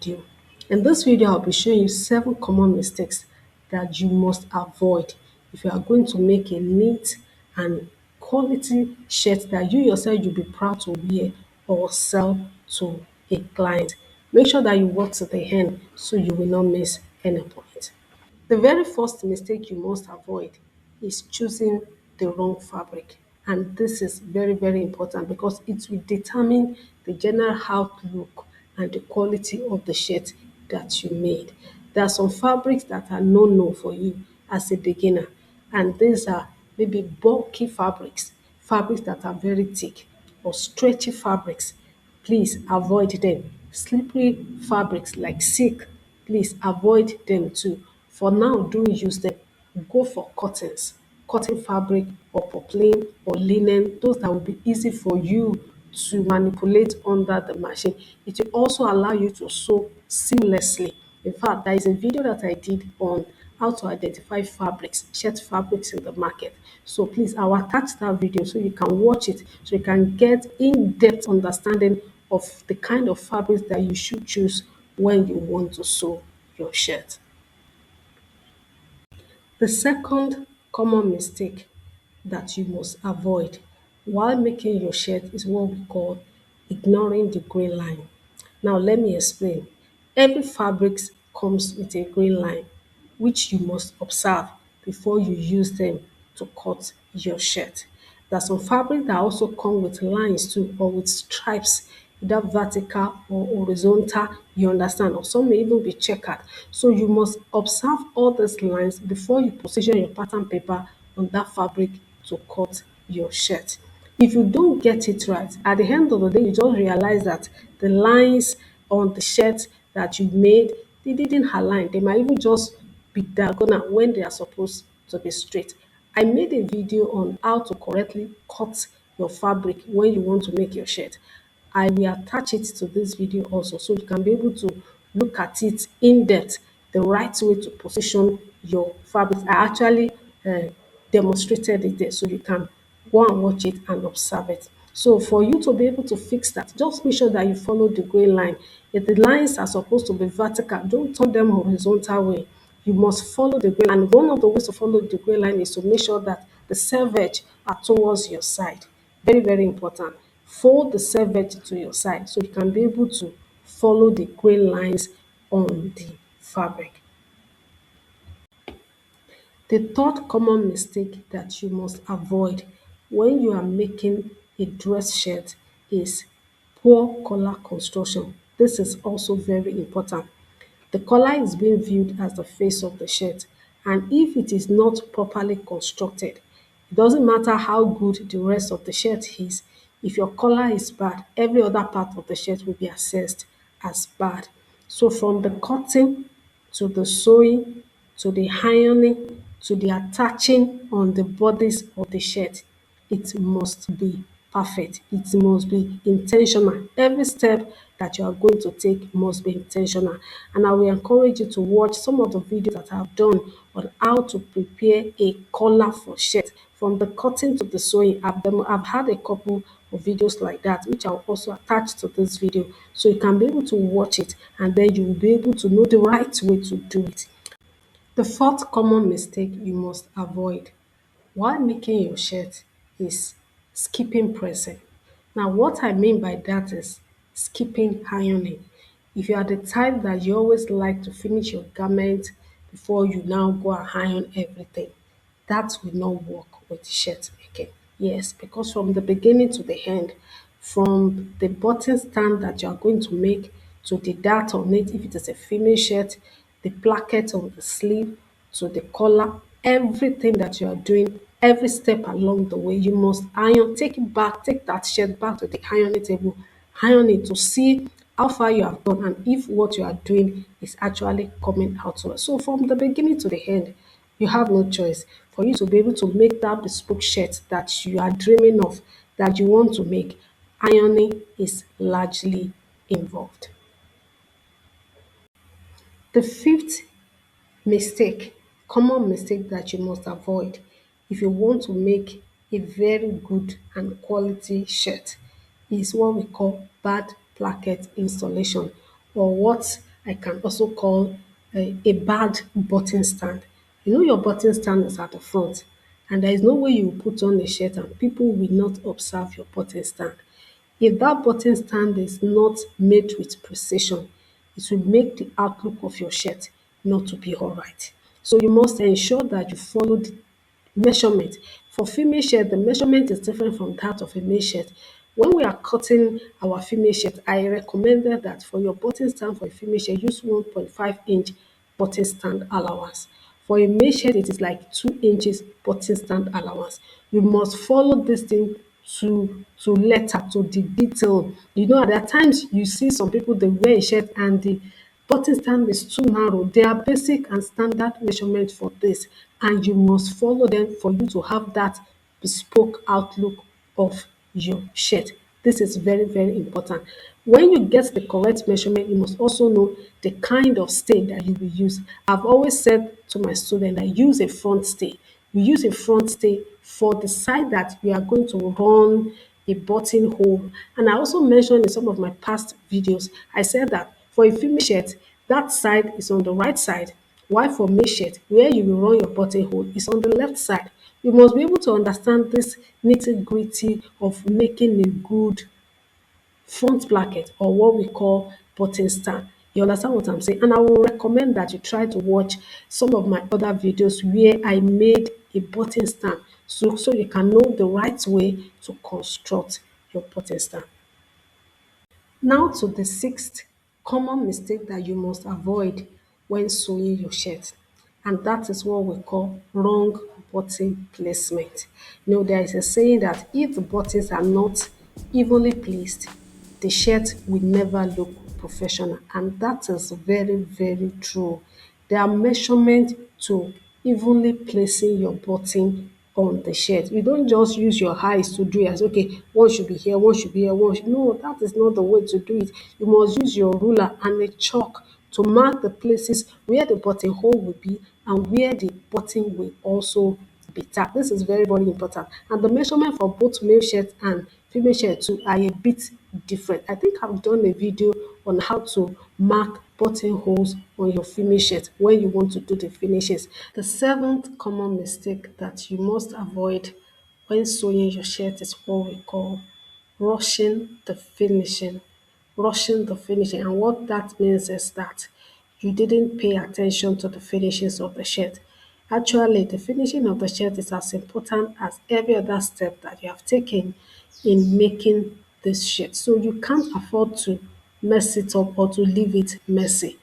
video. In this video, I'll be showing you 7 common mistakes that you must avoid if you are going to make a neat and quality shirt that you yourself you'll be proud to wear or sell to a client. Make sure that you watch to the end so you will not miss any point. The very first mistake you must avoid is choosing the wrong fabric. And this is very, very important because it will determine the general outlook and the quality of the shirt that you made. There are some fabrics that are no for you as a beginner, and these are maybe bulky fabrics, fabrics that are very thick, or stretchy fabrics. Please avoid them. Slippery fabrics like silk, please avoid them too. For now, don't use them. Go for cottons, cotton fabric or poplin or linen, those that will be easy for you to manipulate under the machine. It will also allow you to sew seamlessly. In fact, there is a video that I did on how to identify fabrics, shirt fabrics in the market. So please, I will attach that video so you can watch it, so you can get in-depth understanding of the kind of fabrics that you should choose when you want to sew your shirt. The second common mistake that you must avoid while making your shirt is what we call ignoring the grain line. Now, let me explain. Every fabric comes with a grain line, which you must observe before you use them to cut your shirt. There are some fabric that also come with lines too, or with stripes, either vertical or horizontal, you understand, or some may even be checkered. So you must observe all these lines before you position your pattern paper on that fabric to cut your shirt. If you don't get it right, at the end of the day, you just realize that the lines on the shirt that you made, they didn't align. They might even just be diagonal when they are supposed to be straight. I made a video on how to correctly cut your fabric when you want to make your shirt. I will attach it to this video also so you can be able to look at it in depth, the right way to position your fabric. I actually demonstrated it there so you can go and watch it and observe it. So for you to be able to fix that, just make sure that you follow the grain line. If the lines are supposed to be vertical, don't turn them horizontal way. You must follow the grain line. One of the ways to follow the grain line is to make sure that the selvedge are towards your side. Very, very important. Fold the selvedge to your side so you can be able to follow the grain lines on the fabric. The third common mistake that you must avoid when you are making a dress shirt is poor collar construction. This is also very important. The collar is being viewed as the face of the shirt, and if it is not properly constructed, it doesn't matter how good the rest of the shirt is. If your collar is bad, every other part of the shirt will be assessed as bad. So from the cutting to the sewing to the ironing to the attaching on the bodies of the shirt, it must be perfect. It must be intentional. Every step that you are going to take must be intentional. And I will encourage you to watch some of the videos that I have done on how to prepare a collar for shirt. From the cutting to the sewing, I've had a couple of videos like that, which I'll also attach to this video. So you can be able to watch it and then you will be able to know the right way to do it. The fourth common mistake you must avoid while making your shirt is skipping pressing. Now, what I mean by that is skipping ironing. If you are the type that you always like to finish your garment before you now go and iron everything, that will not work with the shirt again. Yes, because from the beginning to the end, from the button stand that you are going to make to the dart on it, if it is a female shirt, the placket on the sleeve to the collar, everything that you are doing, every step along the way, you must iron, take it back, take that shirt back to the ironing table, iron it to see how far you have gone and if what you are doing is actually coming out well. So from the beginning to the end, you have no choice. For you to be able to make that bespoke shirt that you are dreaming of, that you want to make, ironing is largely involved. The fifth mistake, common mistake that you must avoid if you want to make a very good and quality shirt is what we call bad placket installation, or what I can also call a bad button stand. You know your button stand is at the front, and there is no way you put on a shirt and people will not observe your button stand. If that button stand is not made with precision, it will make the outlook of your shirt not to be all right. So you must ensure that you follow the measurement. For female shirt, the measurement is different from that of a male shirt. When we are cutting our female shirt, I recommended that for your button stand for a female shirt, use 1.5-inch button stand allowance. For a male shirt, it is like 2 inches button stand allowance. You must follow this thing to letter, to the detail. You know, there are times you see some people they wear a shirt and the button stand is too narrow. They are basic and standard measurement for this, and you must follow them for you to have that bespoke outlook of your shirt. This is very, very important. When you get the correct measurement, you must also know the kind of stay that you will use. I've always said to my student that use a front stay. We use a front stay for the side that we are going to run a buttonhole. And I also mentioned in some of my past videos, I said that for a female shirt, that side is on the right side, while for male shirt, where you will run your buttonhole is on the left side. You must be able to understand this nitty-gritty of making a good front placket, or what we call button stand. You understand what I'm saying? And I will recommend that you try to watch some of my other videos where I made a button stand, so you can know the right way to construct your button stand. Now to the sixth common mistake that you must avoid when sewing your shirt, and that is what we call wrong button placement. You know, there is a saying that if the buttons are not evenly placed, the shirt will never look professional, and that is very, very true. There are measurements to evenly placing your button on the shirt. You don't just use your eyes to do it as okay, one should be here, one should be here, no, that is not the way to do it. You must use your ruler and a chalk to mark the places where the buttonhole will be and where the button will also be tacked. This is very, very important. And the measurement for both male shirt and female shirt too are a bit different. I think I've done a video on how to mark buttonholes on your female shirt when you want to do the finishes. The seventh common mistake that you must avoid when sewing your shirt is what we call rushing the finishing. Rushing the finishing. And what that means is that you didn't pay attention to the finishes of the shirt. Actually, the finishing of the shirt is as important as every other step that you have taken in making this shirt. So you can't afford to mess it up or to leave it messy.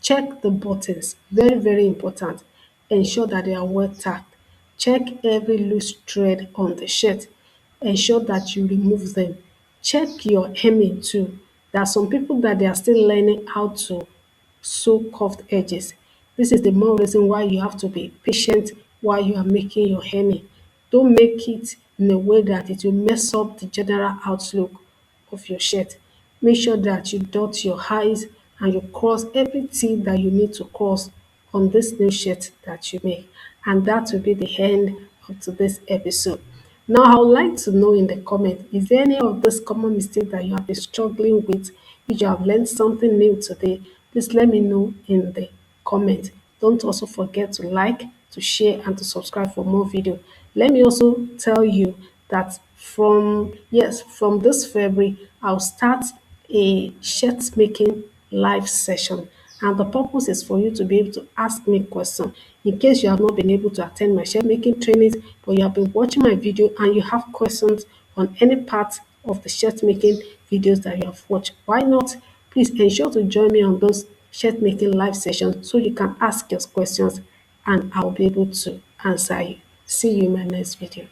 Check the buttons, very, very important. Ensure that they are well tacked. Check every loose thread on the shirt. Ensure that you remove them. Check your hemming too. There are some people that they are still learning how to sew curved edges. This is the more reason why you have to be patient while you are making your hemming. Don't make it in a way that it will mess up the general outlook of your shirt. Make sure that you dot your I's and you cross every T that you need to cross on this new shirt that you make. And that will be the end of today's episode. Now, I would like to know in the comment, is there any of this common mistake that you have been struggling with? If you have learned something new today, please let me know in the comment. Don't also forget to like, to share, and to subscribe for more video. Let me also tell you that from this February, I'll start a shirt making live session. And the purpose is for you to be able to ask me questions. In case you have not been able to attend my shirt making trainings, but you have been watching my video and you have questions on any part of the shirt making videos that you have watched, why not? Please ensure to join me on those shirt making live sessions so you can ask your questions and I'll be able to answer you. See you in my next video.